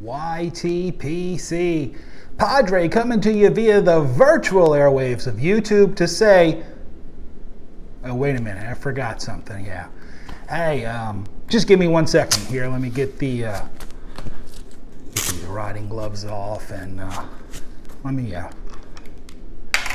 YTPC. Padre coming to you via the virtual airwaves of YouTube to say, oh, wait a minute, I forgot something, yeah. Hey, just give me 1 second here. Let me get these riding gloves off, and let me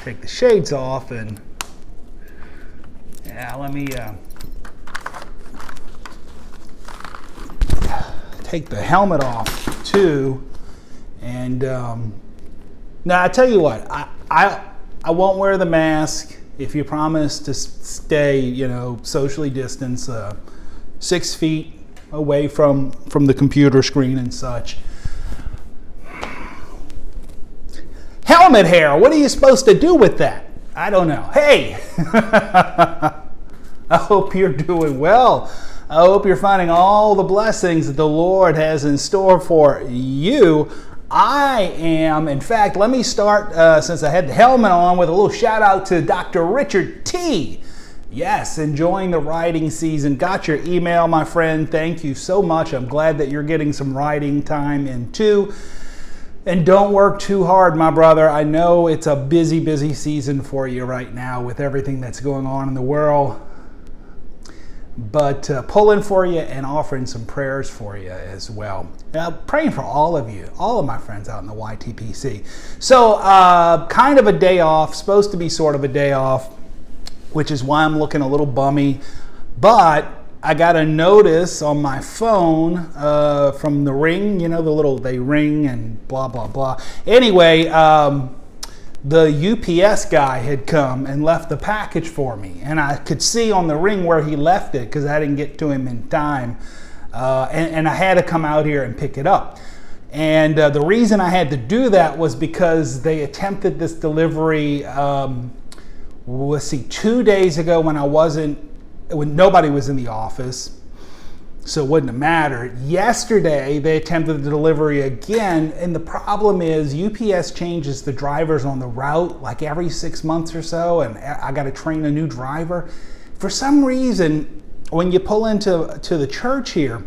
take the shades off, and yeah, let me take the helmet off too. And now I tell you what, I won't wear the mask if you promise to stay, you know, socially distanced, 6 feet away from the computer screen and such. Helmet hair, what are you supposed to do with that? I don't know. Hey, I hope you're doing well. I hope you're finding all the blessings that the Lord has in store for you. I am. In fact, let me start, since I had the helmet on, with a little shout out to Dr. Richard T. Yes, enjoying the riding season. Got your email, my friend. Thank you so much. I'm glad that you're getting some riding time in too. And don't work too hard, my brother. I know it's a busy, busy season for you right now with everything that's going on in the world. But pulling for you and offering some prayers for you as well. Praying for all of you, all of my friends out in the YTPC. So kind of a day off, supposed to be sort of a day off, which is why I'm looking a little bummy. But I got a notice on my phone from the Ring, you know, the little, they ring and blah, blah, blah. Anyway, the UPS guy had come and left the package for me, and I could see on the Ring where he left it because I didn't get to him in time, and I had to come out here and pick it up. And the reason I had to do that was because they attempted this delivery, let's see, 2 days ago when nobody was in the office, so it wouldn't have mattered. Yesterday, they attempted the delivery again, and the problem is UPS changes the drivers on the route like every 6 months or so, and I got to train a new driver. For some reason, when you pull into the church here,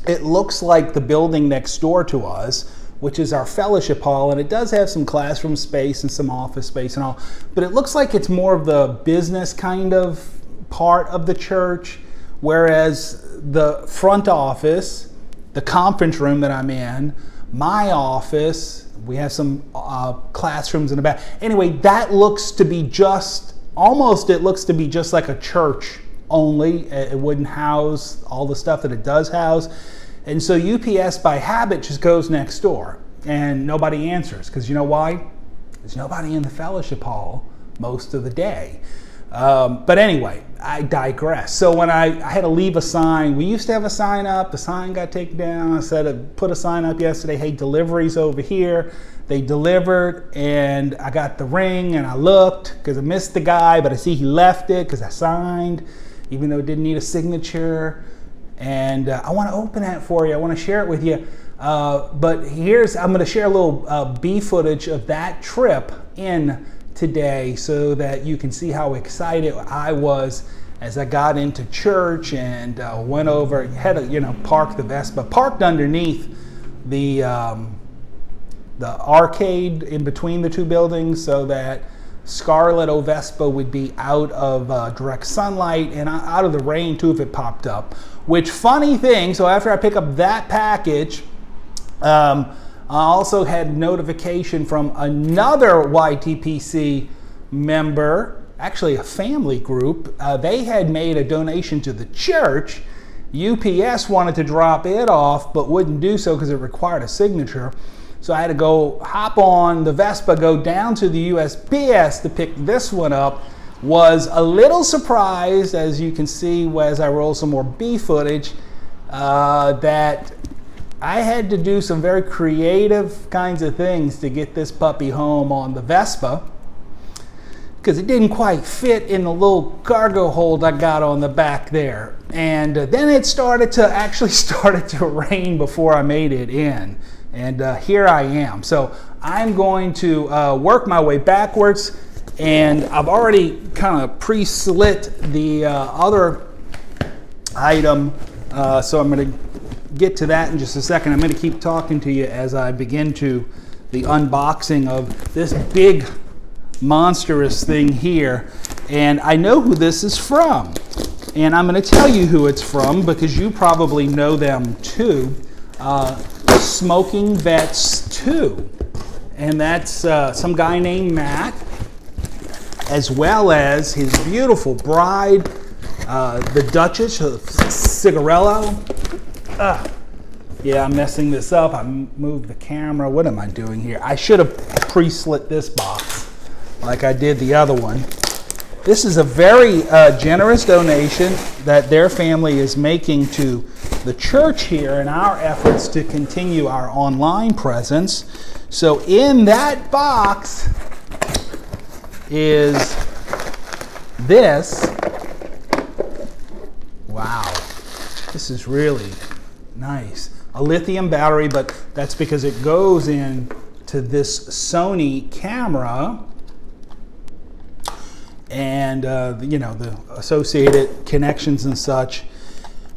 it looks like the building next door to us, which is our fellowship hall, and it does have some classroom space and some office space and all, but it looks like it's more of the business kind of part of the church, whereas the front office, the conference room that I'm in, my office, we have some classrooms in the back. Anyway, that looks to be just, almost it looks to be just like a church only. It wouldn't house all the stuff that it does house. And so UPS by habit just goes next door and nobody answers, because you know why? There's nobody in the fellowship hall most of the day. But anyway, I digress. So when I had to leave a sign, we used to have a sign up, the sign got taken down. I said, I put a sign up yesterday, hey, delivery's over here. They delivered, and I got the Ring, and I looked, because I missed the guy, but I see he left it, because I signed, even though it didn't need a signature. And I want to open that for you. I want to share it with you. But I'm going to share a little B footage of that trip in today so that you can see how excited I was as I got into church and went over, had to, you know, park the Vespa, parked underneath the arcade in between the two buildings so that Scarlet O Vespa would be out of direct sunlight and out of the rain too if it popped up. Which, funny thing, so after I pick up that package, I also had notification from another YTPC member, actually a family group. They had made a donation to the church. UPS wanted to drop it off, but wouldn't do so because it required a signature. So I had to go hop on the Vespa, go down to the USPS to pick this one up. Was a little surprised, as you can see as I roll some more B footage, that I had to do some very creative kinds of things to get this puppy home on the Vespa, because it didn't quite fit in the little cargo hold I got on the back there. And then it started to rain before I made it in. And here I am. So I'm going to work my way backwards, and I've already kind of pre-slit the other item. So I'm going to get to that in just a second. I'm going to keep talking to you as I begin to the unboxing of this big monstrous thing here. And I know who this is from. And I'm going to tell you who it's from because you probably know them too. Smoking Vets 2. And that's some guy named Matt, as well as his beautiful bride, the Duchess of Cigarello. Yeah, I'm messing this up. I moved the camera. What am I doing here? I should have pre-slit this box like I did the other one. This is a very generous donation that their family is making to the church here in our efforts to continue our online presence. So in that box is this. Wow, this is really nice. A lithium battery, but that's because it goes in to this Sony camera and you know, the associated connections and such.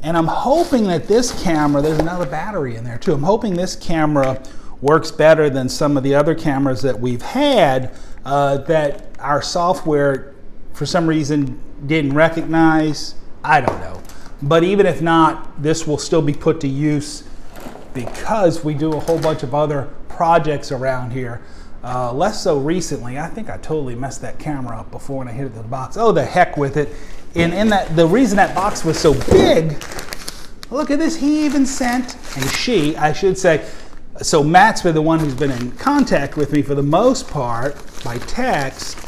And I'm hoping that this camera, there's another battery in there too. I'm hoping this camera works better than some of the other cameras that we've had that our software for some reason didn't recognize. I don't know. But even if not, this will still be put to use because we do a whole bunch of other projects around here. Less so recently. I think I totally messed that camera up before when I hit it to the box. Oh, the heck with it. And in that, the reason that box was so big, look at this, he even sent, and she, I should say, so Matt's been the one who's been in contact with me for the most part by text,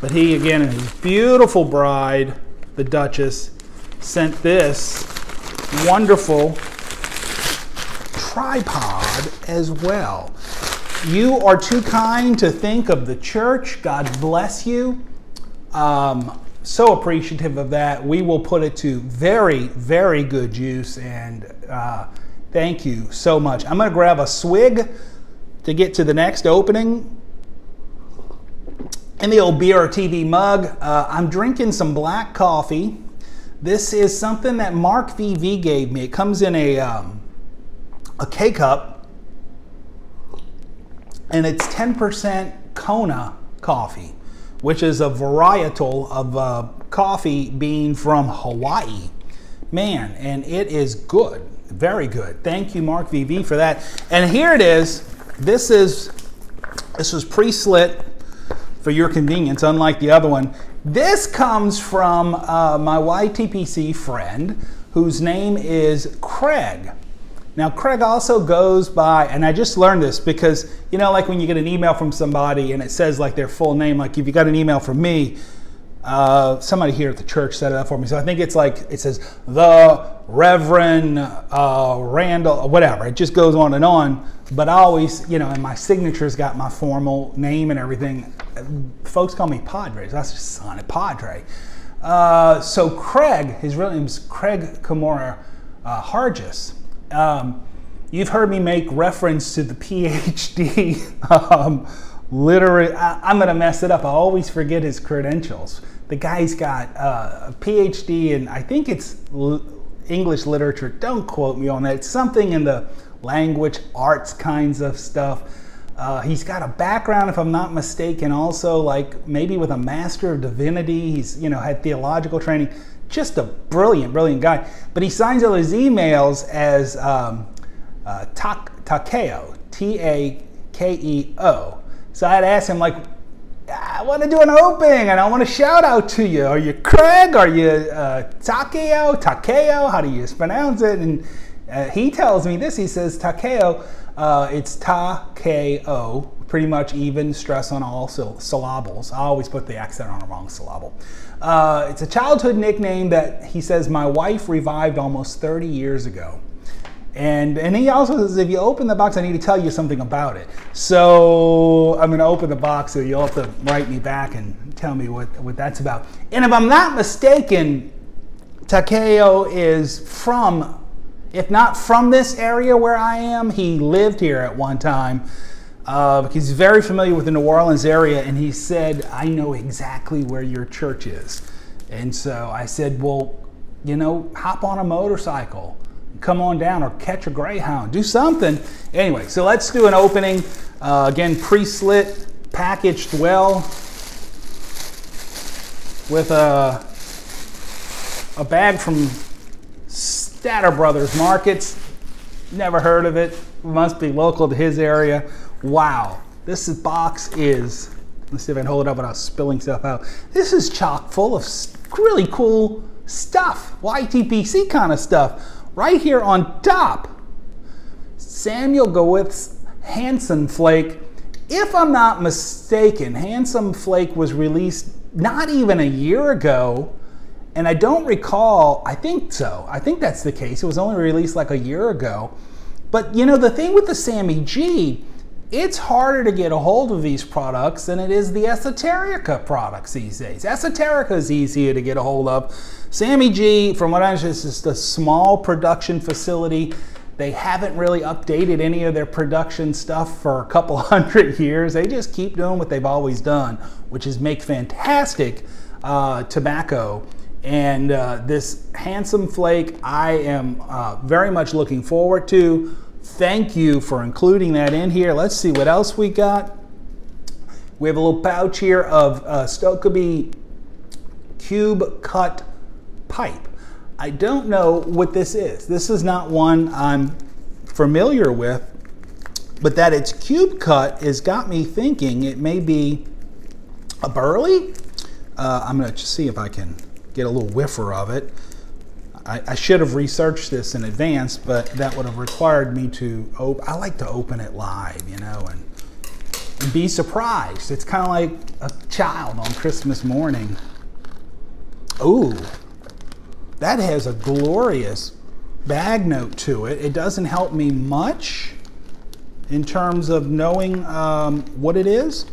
but he again and his beautiful bride, the Duchess, sent this wonderful tripod as well. You are too kind to think of the church. God bless you. So appreciative of that. We will put it to very, very good use, and thank you so much. I'm going to grab a swig to get to the next opening. In the old beer or TV mug, I'm drinking some black coffee. This is something that Mark VV gave me. It comes in a K-cup. And it's 10% Kona coffee, which is a varietal of coffee bean from Hawaii. Man, and it is good, very good. Thank you, Mark VV, for that. And here it is. This was pre-slit for your convenience, unlike the other one. This comes from my YTPC friend, whose name is Craig. Now, Craig also goes by, and I just learned this because, you know, like when you get an email from somebody and it says like their full name, like if you got an email from me, somebody here at the church set it up for me. So I think it's like, it says the Reverend Randall, whatever. It just goes on and on. But I always, you know, and my signature's got my formal name and everything. Folks call me Padre. So that's just son of Padre. So Craig, his real name is Craig Kimura Hargis. You've heard me make reference to the PhD. Literally, I'm going to mess it up. I always forget his credentials. The guy's got a PhD in, I think it's English literature. Don't quote me on that. It's something in the language arts kinds of stuff. He's got a background, if I'm not mistaken, also like maybe with a Master of Divinity. He's, you know, had theological training. Just a brilliant, brilliant guy. But he signs all his emails as Takeo, T-A-K-E-O. So I had asked him, like, I want to do an opening and I want to shout out to you. Are you Craig? Are you Takeo? Takeo? How do you pronounce it? And he tells me this. He says Takeo. It's Takeo. Pretty much even stress on all syllables. I always put the accent on a wrong syllable. It's a childhood nickname that he says my wife revived almost 30 years ago. And he also says, if you open the box, I need to tell you something about it. So I'm going to open the box, so you'll have to write me back and tell me what that's about. And if I'm not mistaken, Takeo is from, if not from this area where I am, he lived here at one time. He's very familiar with the New Orleans area, and he said, I know exactly where your church is. And so I said, well, you know, hop on a motorcycle, come on down or catch a Greyhound. Do something. Anyway, so let's do an opening. Again, pre-slit, packaged well with a bag from Statter Brothers Markets. Never heard of it. Must be local to his area. Wow. This box is, let's see if I can hold it up without spilling stuff out. This is chock full of really cool stuff. YTPC kind of stuff. Right here on top, Samuel Gowith's Handsome Flake. If I'm not mistaken, Handsome Flake was released not even a year ago, and I don't recall, I think so. I think that's the case. It was only released like a year ago. But you know, the thing with the Sammy G, it's harder to get a hold of these products than it is the Esoterica products these days. Esoterica is easier to get a hold of. Sammy G, from what I understand, is just a small production facility. They haven't really updated any of their production stuff for a couple hundred years. They just keep doing what they've always done, which is make fantastic tobacco. And this Handsome Flake, I am very much looking forward to. Thank you for including that in here. Let's see what else we got. We have a little pouch here of Stokeby cube cut pipe. I don't know what this is. This is not one I'm familiar with, but that it's cube cut has got me thinking it may be a burley. I'm going to see if I can get a little whiffer of it. I should have researched this in advance, but that would have required me to I like to open it live, you know, and be surprised. It's kind of like a child on Christmas morning. Ooh, that has a glorious bag note to it. It doesn't help me much in terms of knowing what it is.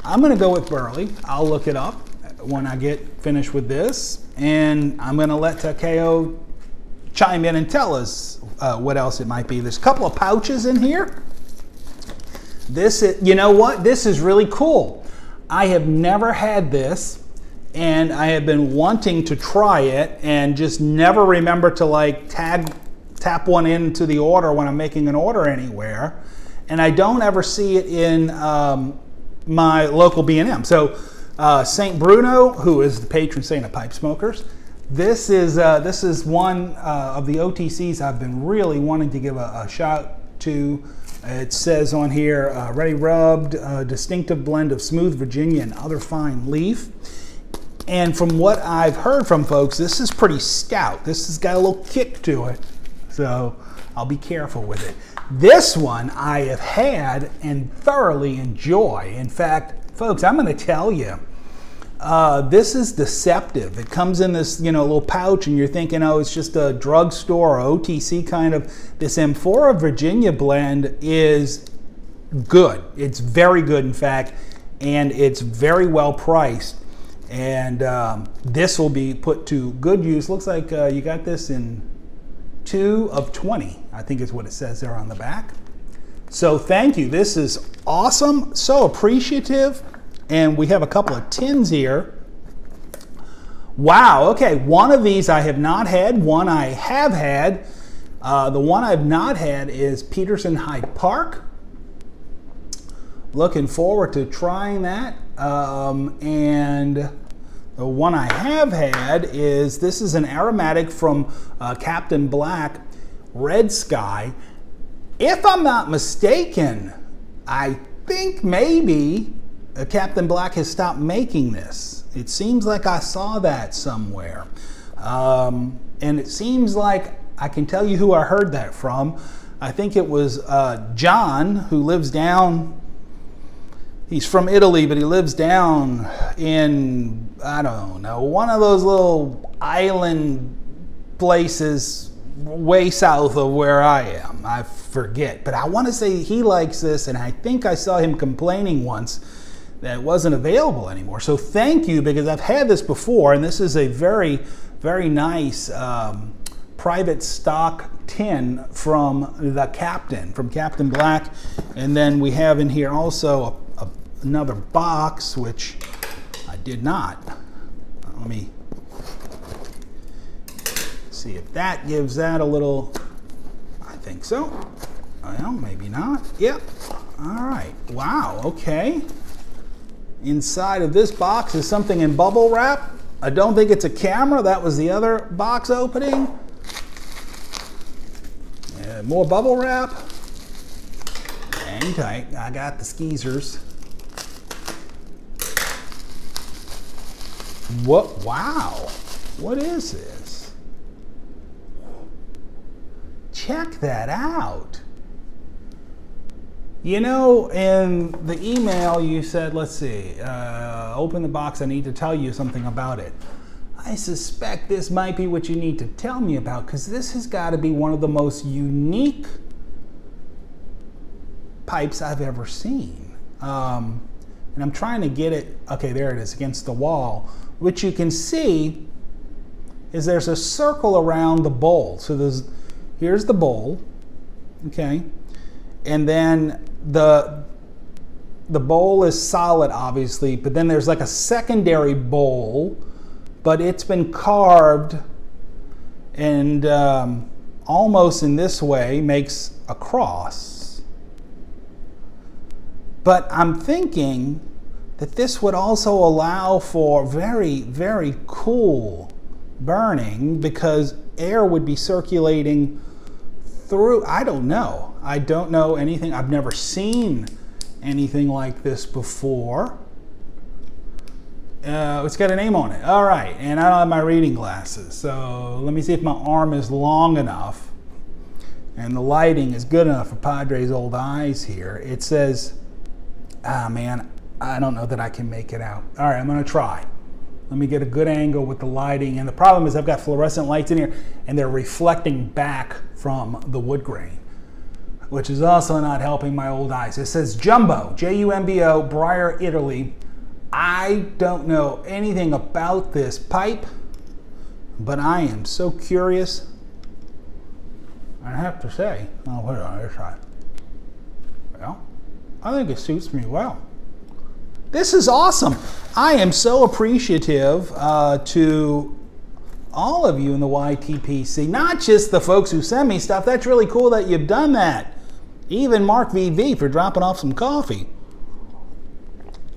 I'm going to go with burley. I'll look it up when I get finished with this, and I'm going to let Takeo chime in and tell us what else it might be. There's a couple of pouches in here. This is, you know what? This is really cool. I have never had this, and I have been wanting to try it and just never remember to like tap one into the order when I'm making an order anywhere. And I don't ever see it in my local B&M. So St. Bruno, who is the patron saint of pipe smokers, this is one of the OTCs I've been really wanting to give a shout to. It says on here, ready rubbed, distinctive blend of smooth Virginia and other fine leaf. And from what I've heard from folks, this is pretty stout. This has got a little kick to it, so I'll be careful with it. This one I have had and thoroughly enjoy. In fact, folks, I'm going to tell you, this is deceptive. It comes in this, you know, little pouch, and you're thinking, oh, it's just a drugstore or OTC kind of. This Amphora Virginia blend is good. It's very good, in fact, and it's very well priced. And this will be put to good use. Looks like you got this in 2 of 20, I think is what it says there on the back. So thank you. This is awesome. So appreciative. And we have a couple of tins here. Wow. Okay. One of these I have not had. One I have had. The one I've not had is Peterson Hyde Park. Looking forward to trying that. And the one I have had is, this is an aromatic from Captain Black, Red Sky. If I'm not mistaken, I think maybe Captain Black has stopped making this. It seems like I saw that somewhere. And it seems like I can tell you who I heard that from. I think it was John, who lives down, he's from Italy, but he lives down in, I don't know, one of those little island places way south of where I am. I forget, but I want to say he likes this, and I think I saw him complaining once that it wasn't available anymore. So thank you, because I've had this before, and this is a very, very nice private stock tin from the Captain, from Captain Black. And then we have in here also another box, which I did not. Let me see See if that gives that a little, I think so. Well, maybe not. Yep. All right. Wow, okay. Inside of this box is something in bubble wrap. I don't think it's a camera. That was the other box opening. More bubble wrap. Hang tight. I got the skeezers. What? Wow. What is this? Check that out. You know, in the email you said, let's see, open the box, I need to tell you something about it. I suspect this might be what you need to tell me about, because this has got to be one of the most unique pipes I've ever seen. And I'm trying to get it, okay, there it is, against the wall. What you can see is there's a circle around the bowl. So here's the bowl, okay? And then the bowl is solid, obviously, but then there's like a secondary bowl, but it's been carved and almost in this way makes a cross. But I'm thinking that this would also allow for very, very cool burning, because air would be circulating through. I don't know. I don't know anything. I've never seen anything like this before. It's got a name on it. All right, and I don't have my reading glasses, so let me see if my arm is long enough and the lighting is good enough for Padre's old eyes here. It says, ah man, I don't know that I can make it out. All right, I'm gonna try. Let me get a good angle with the lighting, and the problem is I've got fluorescent lights in here and they're reflecting back from the wood grain, which is also not helping my old eyes. It says Jumbo, J-U-M-B-O, Briar, Italy. I don't know anything about this pipe, but I am so curious. I have to say, I'll put it on this side. Well, I think it suits me well. This is awesome. I am so appreciative to all of you in the YTPC, not just the folks who send me stuff. That's really cool that you've done that. Even Mark VV for dropping off some coffee.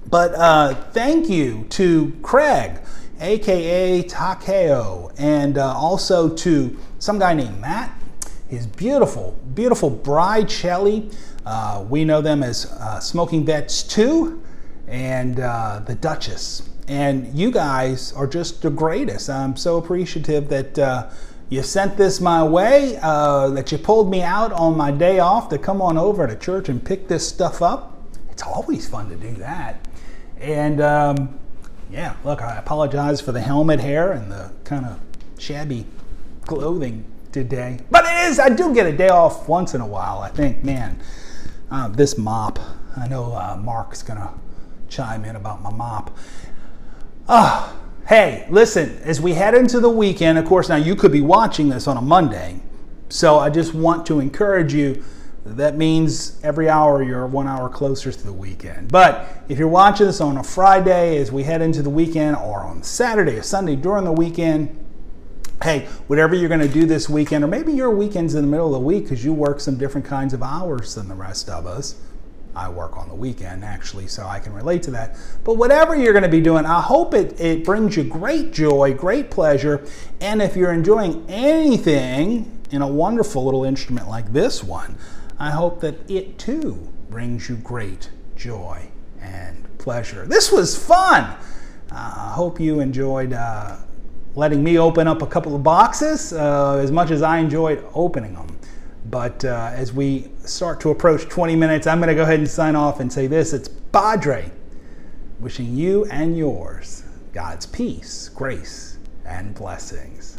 But thank you to Craig, aka Takeo, and also to some guy named Matt, his beautiful, beautiful bride Shelly. We know them as Smoking Vets 2 and the Duchess. And you guys are just the greatest. I'm so appreciative that you sent this my way, that you pulled me out on my day off to come on over to church and pick this stuff up. It's always fun to do that. And yeah, look, I apologize for the helmet hair and the kind of shabby clothing today. But it is, I do get a day off once in a while, I think. Man, this mop, I know Mark's gonna chime in about my mop. Hey, listen, as we head into the weekend, of course, now you could be watching this on a Monday, so I just want to encourage you. That means every hour you're 1 hour closer to the weekend. But if you're watching this on a Friday as we head into the weekend, or on Saturday or Sunday during the weekend, hey, whatever you're going to do this weekend, or maybe your weekend's in the middle of the week because you work some different kinds of hours than the rest of us. I work on the weekend, actually, so I can relate to that. But whatever you're going to be doing, I hope it brings you great joy, great pleasure. And if you're enjoying anything in a wonderful little instrument like this one, I hope that it too brings you great joy and pleasure. This was fun. I hope you enjoyed letting me open up a couple of boxes as much as I enjoyed opening them. But as we start to approach 20 minutes, I'm going to go ahead and sign off and say this. It's Padre, wishing you and yours God's peace, grace, and blessings.